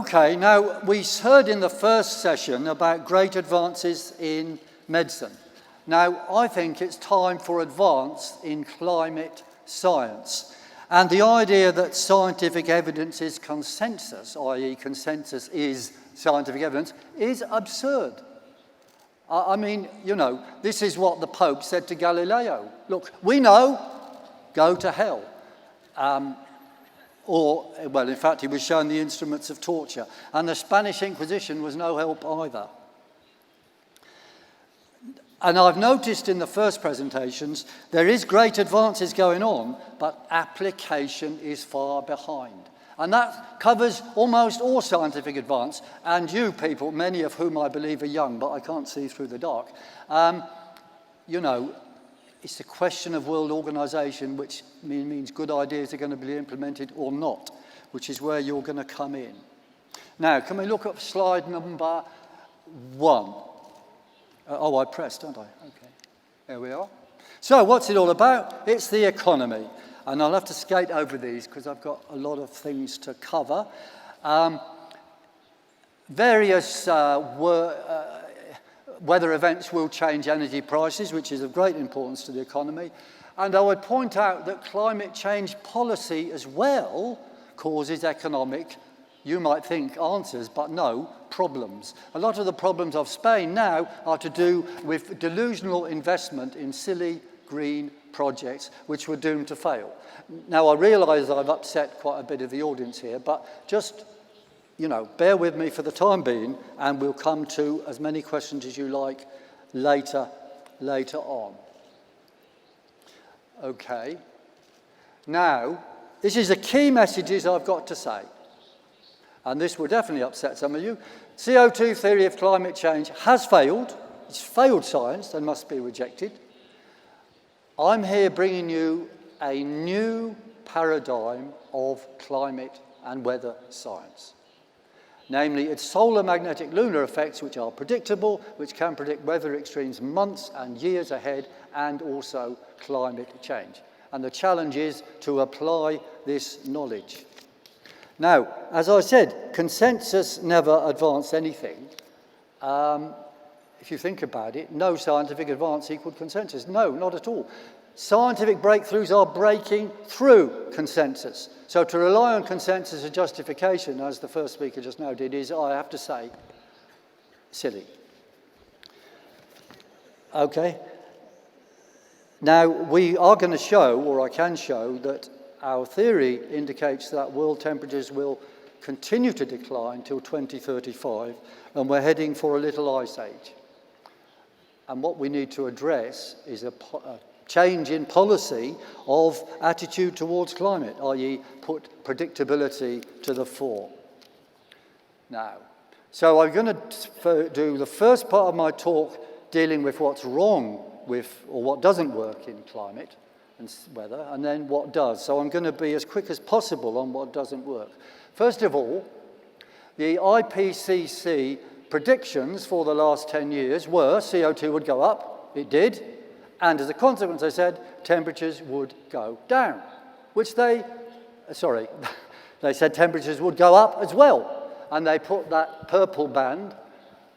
Okay, now we heard in the first session about great advances in medicine. Now, I think it's time for advance in climate science. And the idea that scientific evidence is consensus, i.e. consensus is scientific evidence, is absurd. I mean, you know, this is what the Pope said to Galileo. Look, we know, go to hell. Well, in fact, he was shown the instruments of torture. And the Spanish Inquisition was no help either. And I've noticed in the first presentations, there is great advances going on, but application is far behind. And that covers almost all scientific advance. And you people, many of whom I believe are young, but I can't see through the dark, you know, it's a question of world organisation, which means good ideas are going to be implemented or not, which is where you're going to come in. Now, can we look at slide number 1? Oh, I pressed, don't I? Okay, there we are. So what's it all about? It's the economy. And I'll have to skate over these because I've got a lot of things to cover. Various weather events will change energy prices, which is of great importance to the economy. And I would point out that climate change policy as well causes economic, you might think, answers, but no, problems. A lot of the problems of Spain now are to do with delusional investment in silly green projects which were doomed to fail. Now, I realise I've upset quite a bit of the audience here, but just, you know, bear with me for the time being, and we'll come to as many questions as you like later on. Okay. Now, this is the key messages I've got to say. And this will definitely upset some of you. CO2 theory of climate change has failed. It's failed science and must be rejected. I'm here bringing you a new paradigm of climate and weather science. Namely, it's solar magnetic lunar effects which are predictable, which can predict weather extremes months and years ahead, and also climate change. And the challenge is to apply this knowledge. Now, as I said, consensus never advanced anything. If you think about it, no scientific advance equaled consensus. No, not at all. Scientific breakthroughs are breaking through consensus. So to rely on consensus as justification, as the first speaker just now did, is, I have to say, silly. Okay. Now, we are going to show, or I can show, that our theory indicates that world temperatures will continue to decline till 2035, and we're heading for a little ice age. And what we need to address is a change in policy of attitude towards climate, i.e. put predictability to the fore. Now, so I'm going to do the first part of my talk dealing with what's wrong with, or what doesn't work in climate and weather, and then what does. So I'm going to be as quick as possible on what doesn't work. First of all, the IPCC predictions for the last 10 years were CO2 would go up. It did. And as a consequence, they said temperatures would go down, which they said temperatures would go up as well. And they put that purple band,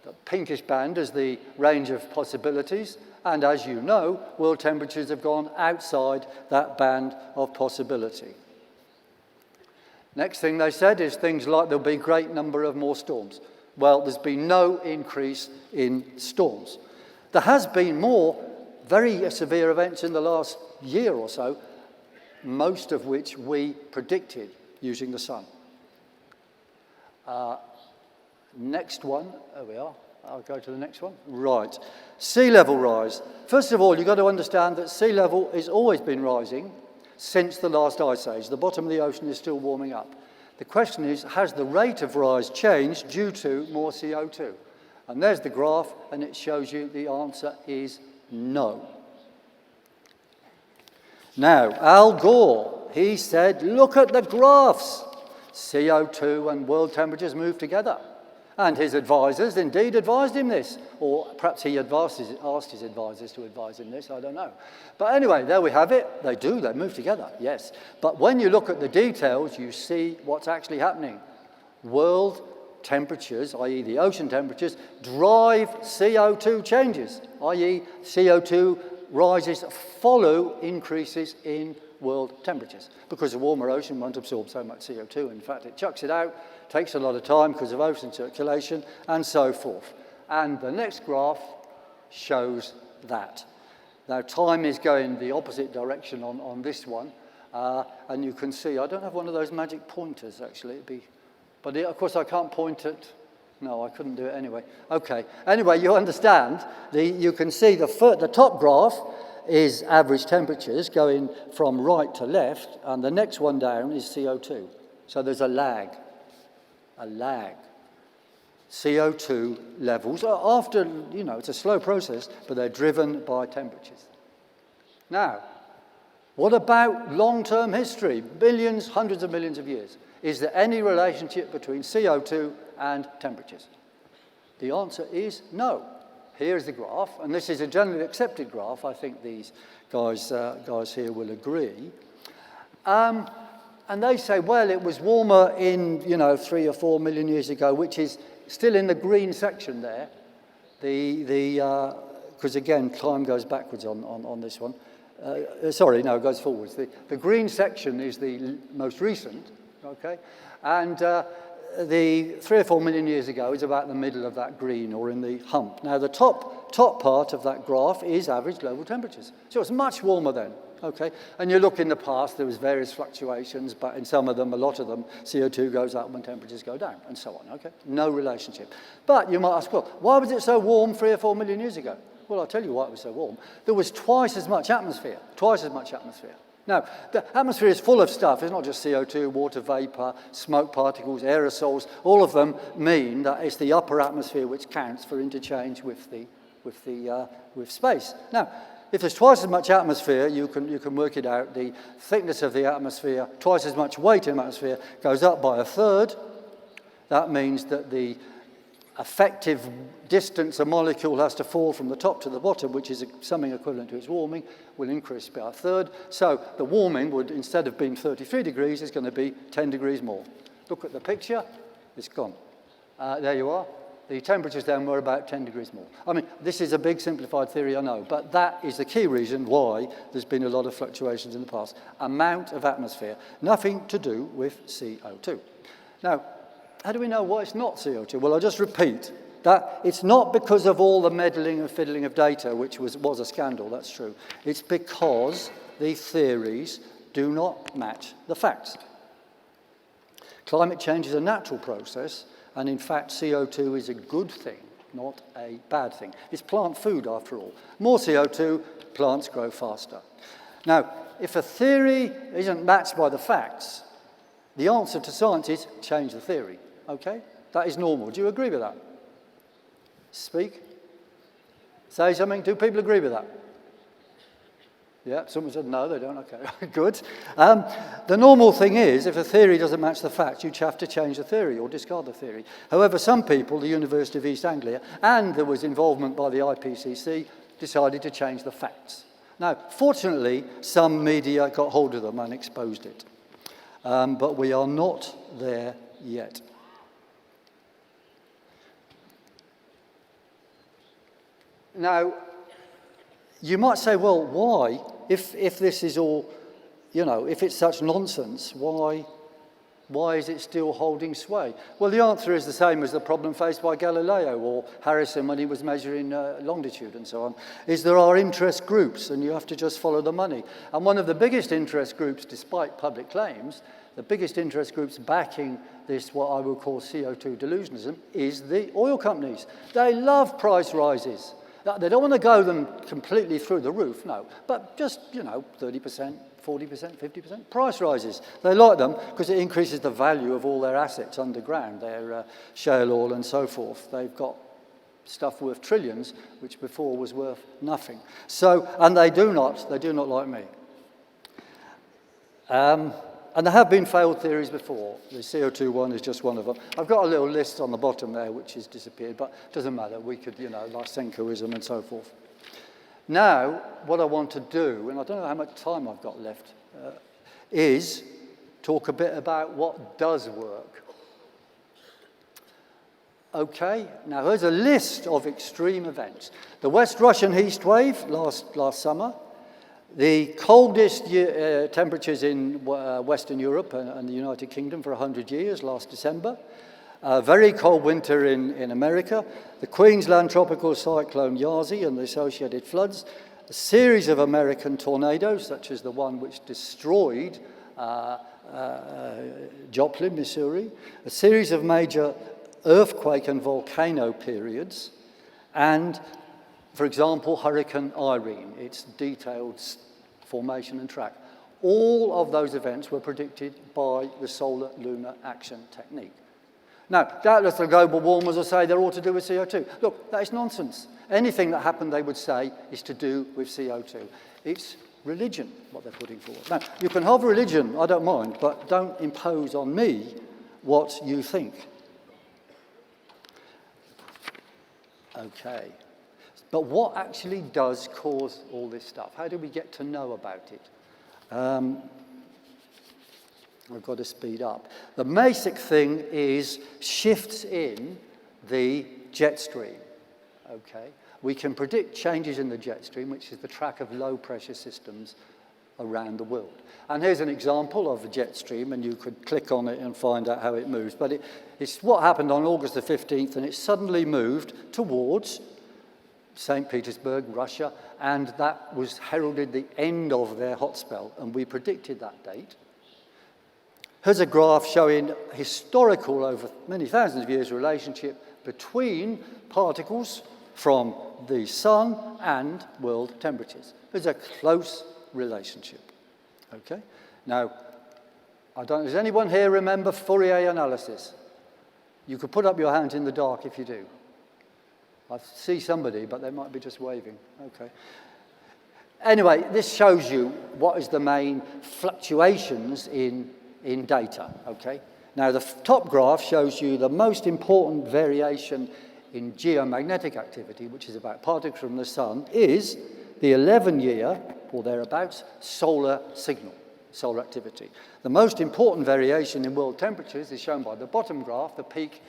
the pinkish band, as the range of possibilities. And as you know, world temperatures have gone outside that band of possibility. Next thing they said is things like there'll be a great number of more storms. Well, there's been no increase in storms. There has been more very severe events in the last year or so, most of which we predicted using the sun. Next one, there we are. I'll go to the next one. Right. Sea level rise. First of all, you've got to understand that sea level has always been rising since the last ice age. The bottom of the ocean is still warming up. The question is, has the rate of rise changed due to more CO2? And there's the graph, and it shows you the answer is no. Now, Al Gore, he said, look at the graphs. CO2 and world temperatures move together. And his advisors indeed advised him this. Or perhaps he asked his advisors to advise him this, I don't know. But anyway, there we have it. They move together, yes. But when you look at the details, you see what's actually happening. world temperatures, i.e. the ocean temperatures, drive CO2 changes, i.e. CO2 rises follow increases in world temperatures, because a warmer ocean won't absorb so much CO2. In fact, it chucks it out, takes a lot of time because of ocean circulation, and so forth. And the next graph shows that. Now, time is going the opposite direction on this one, and you can see, I don't have one of those magic pointers, actually. But of course, I can't point at, no, I couldn't do it anyway. Okay, anyway, you understand, you can see the top graph is average temperatures going from right to left, and the next one down is CO2. So there's a lag. CO2 levels, after, it's a slow process, but they're driven by temperatures. Now, what about long-term history? Billions, hundreds of millions of years. Is there any relationship between CO2 and temperatures? The answer is no. Here's the graph, and this is a generally accepted graph. I think these guys here will agree. And they say, well, it was warmer in, 3 or 4 million years ago, which is still in the green section there. Because again, time goes backwards on this one. It goes forwards. The green section is the most recent, okay? And the 3 or 4 million years ago is about the middle of that green, or in the hump. Now, the top part of that graph is average global temperatures. So it's much warmer then, okay? And you look in the past, there was various fluctuations, but in some of them, a lot of them, CO2 goes up when temperatures go down, and so on, okay? No relationship. But you might ask, well, why was it so warm 3 or 4 million years ago? Well, I'll tell you why it was so warm. There was twice as much atmosphere. Now, the atmosphere is full of stuff. It's not just CO2, water vapor, smoke particles, aerosols. All of them mean that it's the upper atmosphere which counts for interchange with space. Now, if there's twice as much atmosphere, you can work it out. The thickness of the atmosphere, twice as much weight in the atmosphere, goes up by a third. That means that the effective distance a molecule has to fall from the top to the bottom, which is something equivalent to its warming, will increase by a third. So the warming would, instead of being 33 degrees, is going to be 10 degrees more. Look at the picture. It's gone. There you are. The temperatures then were about 10 degrees more. I mean, this is a big simplified theory, I know, but that is the key reason why there's been a lot of fluctuations in the past. Amount of atmosphere, nothing to do with CO2. Now, how do we know why it's not CO2? Well, I'll just repeat that it's not because of all the meddling and fiddling of data, which was a scandal, that's true. It's because the theories do not match the facts. Climate change is a natural process, and in fact, CO2 is a good thing, not a bad thing. It's plant food, after all. More CO2, plants grow faster. Now, if a theory isn't matched by the facts, the answer to science is change the theory. Okay? That is normal. Do you agree with that? Speak. Say something. Do people agree with that? Yeah, someone said no, they don't. Okay, good. The normal thing is, if a theory doesn't match the facts, you have to change the theory or discard the theory. However, some people, the University of East Anglia, and there was involvement by the IPCC, decided to change the facts. Now, fortunately, some media got hold of them and exposed it. But we are not there yet. Now, you might say, well, why? If this is all, if it's such nonsense, why is it still holding sway? Well, the answer is the same as the problem faced by Galileo or Harrison when he was measuring longitude and so on, is there are interest groups and you have to just follow the money. And one of the biggest interest groups, despite public claims, the biggest interest groups backing this, what I will call CO2 delusionism, is the oil companies. They love price rises. They don't want to go them completely through the roof, no, but just, 30%, 40%, 50% price rises. They like them because it increases the value of all their assets underground, their shale oil and so forth. They've got stuff worth trillions, which before was worth nothing. So, and they do not like me. And there have been failed theories before. The CO2 one is just one of them. I've got a little list on the bottom there which has disappeared, but it doesn't matter. We could, like Senkoism and so forth. Now, what I want to do, and I don't know how much time I've got left, is talk a bit about what does work. Okay, now here's a list of extreme events. The West Russian heat wave last summer, the coldest temperatures in Western Europe and the United Kingdom for 100 years last December, a very cold winter in America, the Queensland tropical cyclone Yazi and the associated floods, a series of American tornadoes, such as the one which destroyed Joplin, Missouri, a series of major earthquake and volcano periods, and, for example, Hurricane Irene, its detailed formation and track. All of those events were predicted by the solar lunar action technique. Now, doubtless the global warmers will say they're all to do with CO2. Look, that is nonsense. Anything that happened, they would say, is to do with CO2. It's religion, what they're putting forward. Now, you can have religion, I don't mind, but don't impose on me what you think. Okay. But what actually does cause all this stuff? How do we get to know about it? I've got to speed up. The basic thing is shifts in the jet stream. Okay. We can predict changes in the jet stream, which is the track of low-pressure systems around the world. And here's an example of a jet stream, and you could click on it and find out how it moves. But it's what happened on August the 15th, and it suddenly moved towards St. Petersburg, Russia, and that was heralded the end of their hot spell, and we predicted that date. Here's a graph showing historical, over many thousands of years, relationship between particles from the sun and world temperatures. There's a close relationship. Okay? Now, does anyone here remember Fourier analysis? You could put up your hand in the dark if you do. I see somebody, but they might be just waving. Okay. Anyway, this shows you what is the main fluctuations in data. Okay. Now, the top graph shows you the most important variation in geomagnetic activity, which is about particles from the sun, is the 11-year, or thereabouts, solar signal, solar activity. The most important variation in world temperatures is shown by the bottom graph, the peak,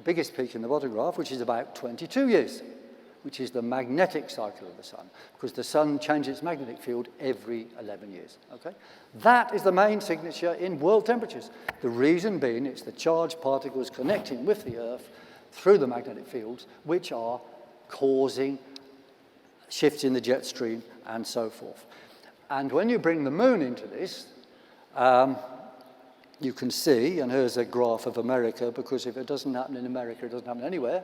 biggest peak in the bottom graph, which is about 22 years, which is the magnetic cycle of the sun, because the sun changes its magnetic field every 11 years. Okay? That is the main signature in world temperatures. The reason being it's the charged particles connecting with the Earth through the magnetic fields, which are causing shifts in the jet stream and so forth. And when you bring the moon into this, you can see, and here's a graph of America, because if it doesn't happen in America, it doesn't happen anywhere,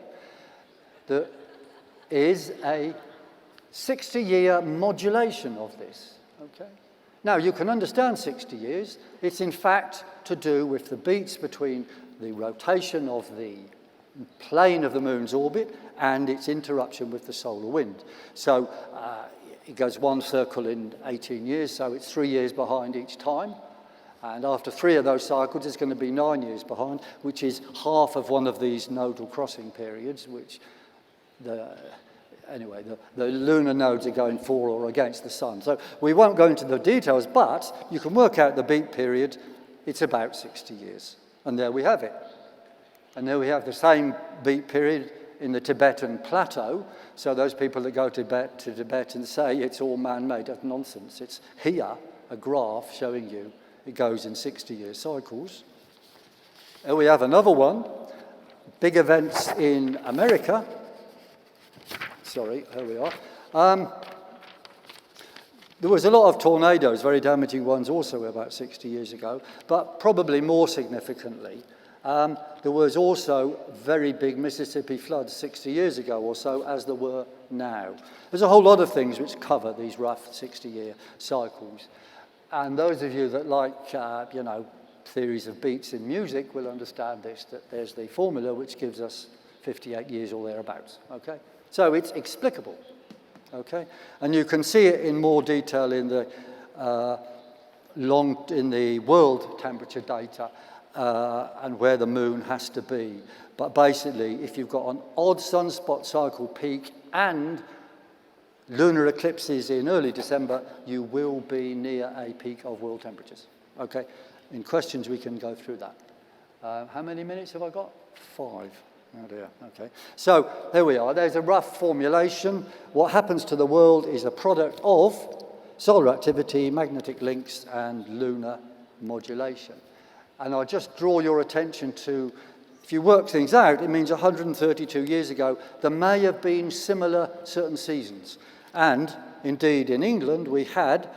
there is a 60-year modulation of this. Okay? Now, you can understand 60 years. It's in fact to do with the beats between the rotation of the plane of the moon's orbit and its interruption with the solar wind. So it goes one circle in 18 years, so it's 3 years behind each time. And after 3 of those cycles, it's going to be 9 years behind, which is half of one of these nodal crossing periods, which the lunar nodes are going for or against the sun. So we won't go into the details, but you can work out the beat period. It's about 60 years. And there we have it. And there we have the same beat period in the Tibetan plateau. So those people that go to Tibet and say it's all man-made, that's nonsense. It's here, a graph showing you it goes in 60-year cycles. Here we have another one. Big events in America. Sorry, here we are. There was a lot of tornadoes, very damaging ones also about 60 years ago, but probably more significantly, there was also very big Mississippi floods 60 years ago or so, as there were now. There's a whole lot of things which cover these rough 60-year cycles. And those of you that like, theories of beats in music will understand this, that there's the formula which gives us 58 years or thereabouts, okay? So it's explicable, okay? And you can see it in more detail in the world temperature data and where the moon has to be. But basically, if you've got an odd sunspot cycle peak and lunar eclipses in early December, you will be near a peak of world temperatures. Okay, in questions we can go through that. How many minutes have I got? 5. Oh dear, okay. So there we are. There's a rough formulation. What happens to the world is a product of solar activity, magnetic links, and lunar modulation. And I'll just draw your attention to, if you work things out, it means 132 years ago, there may have been similar certain seasons. And indeed, in England, we had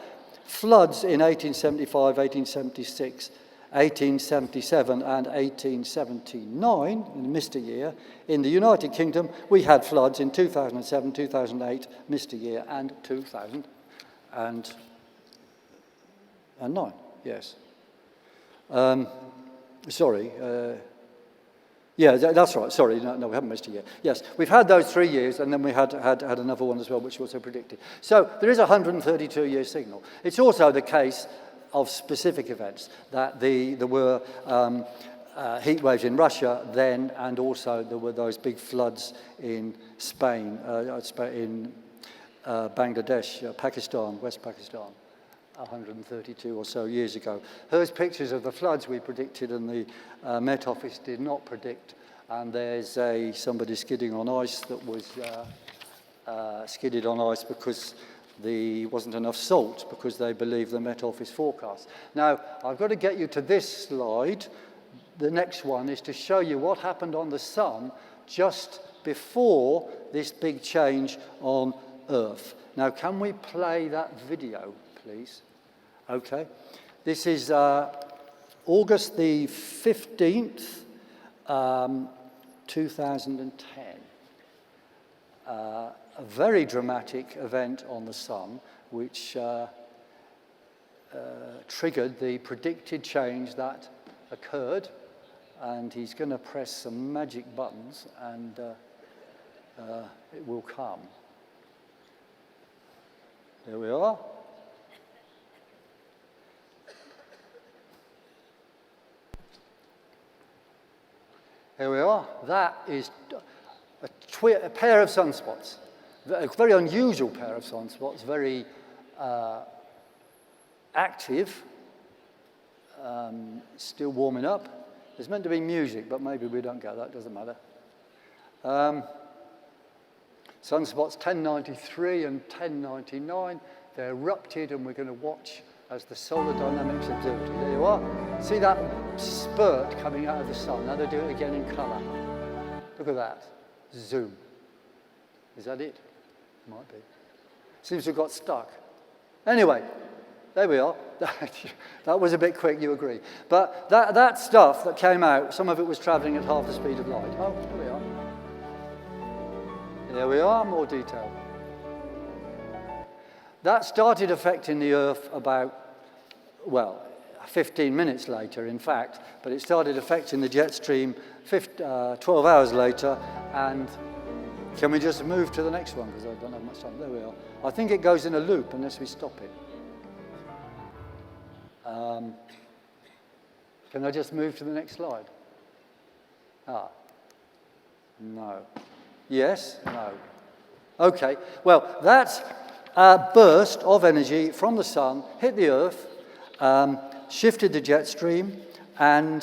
floods in 1875, 1876, 1877 and 1879, in the Mister year. In the United Kingdom, we had floods in 2007, 2008, Mister year, and 2009, yes. Yeah, that's right. Sorry, no, we haven't missed a year. Yes, we've had those 3 years, and then we had another one as well, which was also predicted. So there is a 132-year signal. It's also the case of specific events, that there were heat waves in Russia then, and also there were those big floods in Spain, in Bangladesh, Pakistan, West Pakistan, 132 or so years ago. Here's pictures of the floods we predicted and the Met Office did not predict. And there's somebody skidding on ice that was skidded on ice because there wasn't enough salt, because they believe the Met Office forecast. Now, I've got to get you to this slide. The next one is to show you what happened on the sun just before this big change on Earth. Now, can we play that video, please? Okay. This is August the 15th, 2010. A very dramatic event on the sun, which triggered the predicted change that occurred. And he's going to press some magic buttons, and it will come. There we are. Here we are. That is a pair of sunspots. A very unusual pair of sunspots, very active, still warming up. There's meant to be music, but maybe we don't get that, doesn't matter. Sunspots 1093 and 1099, they erupted, and we're going to watch as the Solar Dynamics Observatory. There you are. See that spurt coming out of the sun? Now they do it again in colour. Look at that. Zoom. Is that it? Might be. Seems to have got stuck. Anyway, there we are. That was a bit quick, you agree. But that stuff that came out, some of it was travelling at half the speed of light. Oh, there we are. There we are, more detail. That started affecting the Earth about, 15 minutes later, in fact, but it started affecting the jet stream 12 hours later. And can we just move to the next one, because I don't have much time. There we are. I think it goes in a loop unless we stop it. Can I just move to the next slide? No. Yes? No. Okay. Well, that burst of energy from the sun hit the Earth, shifted the jet stream, and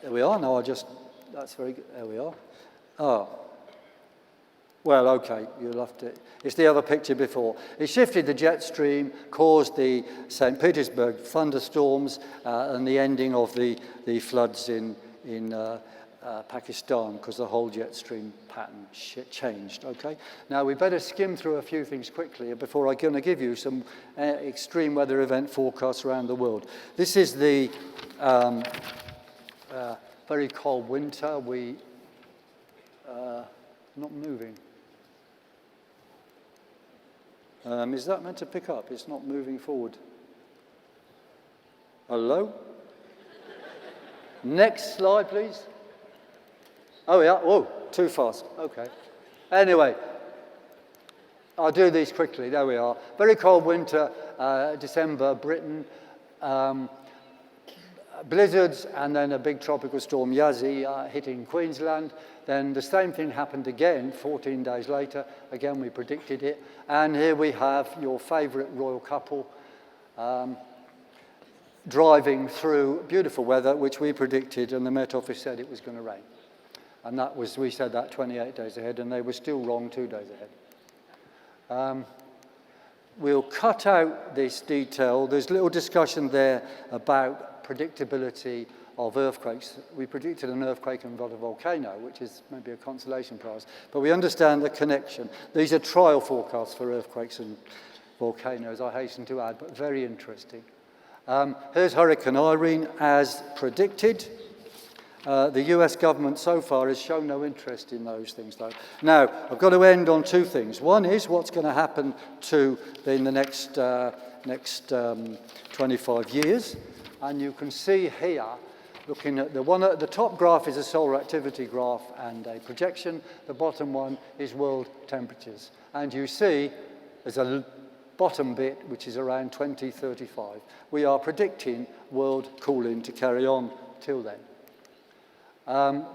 there we are. No, that's very good. There we are. Oh. Well, okay, you'll have to. It's the other picture before. It shifted the jet stream, caused the St. Petersburg thunderstorms, and the ending of the floods in Pakistan, because the whole jet stream pattern changed. Okay. Now we better skim through a few things quickly before I'm going to give you some extreme weather event forecasts around the world. This is the very cold winter. Not moving. Is that meant to pick up? It's not moving forward. Hello? Next slide, please. Oh, yeah. Oh, too fast. Okay. Anyway, I'll do these quickly. There we are. Very cold winter, December, Britain. Blizzards, and then a big tropical storm, Yazzie, hitting Queensland. Then the same thing happened again 14 days later. Again, we predicted it. And here we have your favourite royal couple. driving through beautiful weather, which we predicted, and the Met Office said it was going to rain. And that was, we said that 28 days ahead, and they were still wrong 2 days ahead. We'll cut out this detail. There's little discussion there about predictability of earthquakes. We predicted an earthquake and not a volcano, which is maybe a consolation prize. But we understand the connection. These are trial forecasts for earthquakes and volcanoes, I hasten to add, but very interesting. Here's Hurricane Irene as predicted. The US government so far has shown no interest in those things, though. Now, I've got to end on two things. One is what's going to happen in the next 25 years. And you can see here, looking at the one at the top graph is a solar activity graph and a projection. The bottom one is world temperatures. And you see there's a bottom bit, which is around 2035. We are predicting world cooling to carry on till then.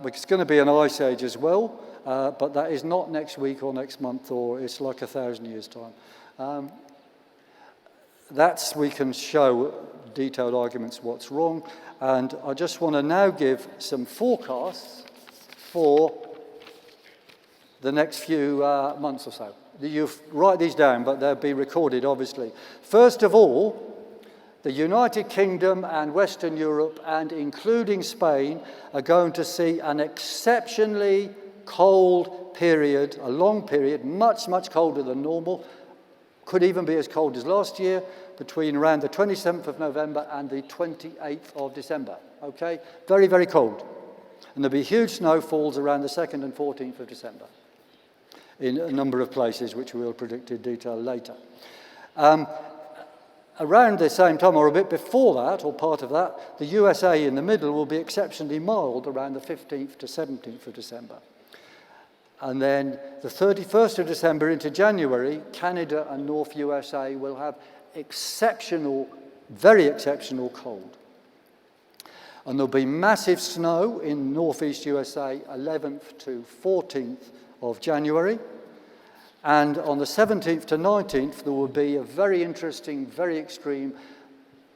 It's going to be an ice age as well, but that is not next week or next month, or it's like 1,000 years' time. We can show detailed arguments what's wrong, and I just want to now give some forecasts for the next few months or so. You write these down, but they'll be recorded, obviously. First of all, the United Kingdom and Western Europe, and including Spain, are going to see an exceptionally cold period, a long period, much, much colder than normal. Could even be as cold as last year, between around the 27th of November and the 28th of December. Okay? Very, very cold. And there'll be huge snowfalls around the 2nd and 14th of December in a number of places, which we'll predict in detail later. Around the same time, or a bit before that, or part of that, the USA in the middle will be exceptionally mild around the 15th to 17th of December. And then the 31st of December into January, Canada and North USA will have exceptional, very exceptional cold. And there'll be massive snow in northeast USA, 11th to 14th of January. And on the 17th to 19th, there will be a very interesting, very extreme,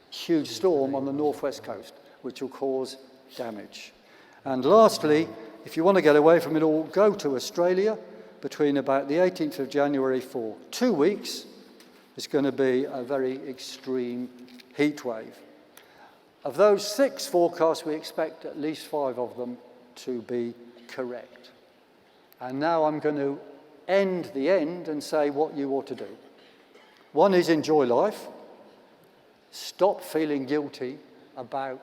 huge storm on the northwest coast, which will cause damage. And lastly, if you want to get away from it all, go to Australia between about the 18th of January for 2 weeks. It's going to be a very extreme heat wave. Of those 6 forecasts, we expect at least 5 of them to be correct. And now I'm going to end the end and say what you ought to do. One is enjoy life. Stop feeling guilty about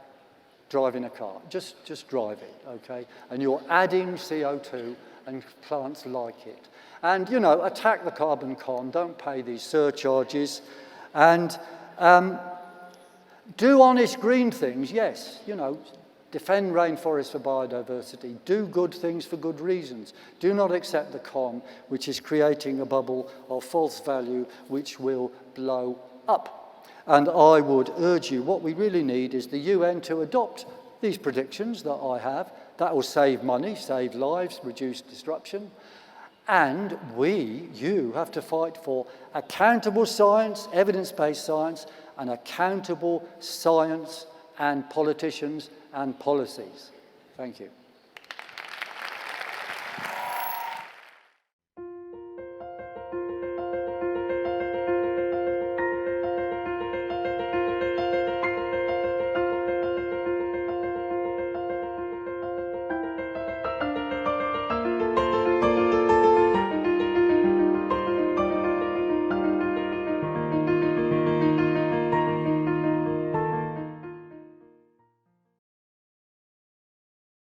driving a car. Just drive it, okay? And you're adding CO2 and plants like it. And, attack the carbon con. Don't pay these surcharges. And do honest green things, yes. Defend rainforests for biodiversity. Do good things for good reasons. Do not accept the con, which is creating a bubble of false value which will blow up. And I would urge you, what we really need is the UN to adopt these predictions that I have. That will save money, save lives, reduce disruption. And you have to fight for accountable science, evidence-based science, and accountable science and politicians and policies. Thank you.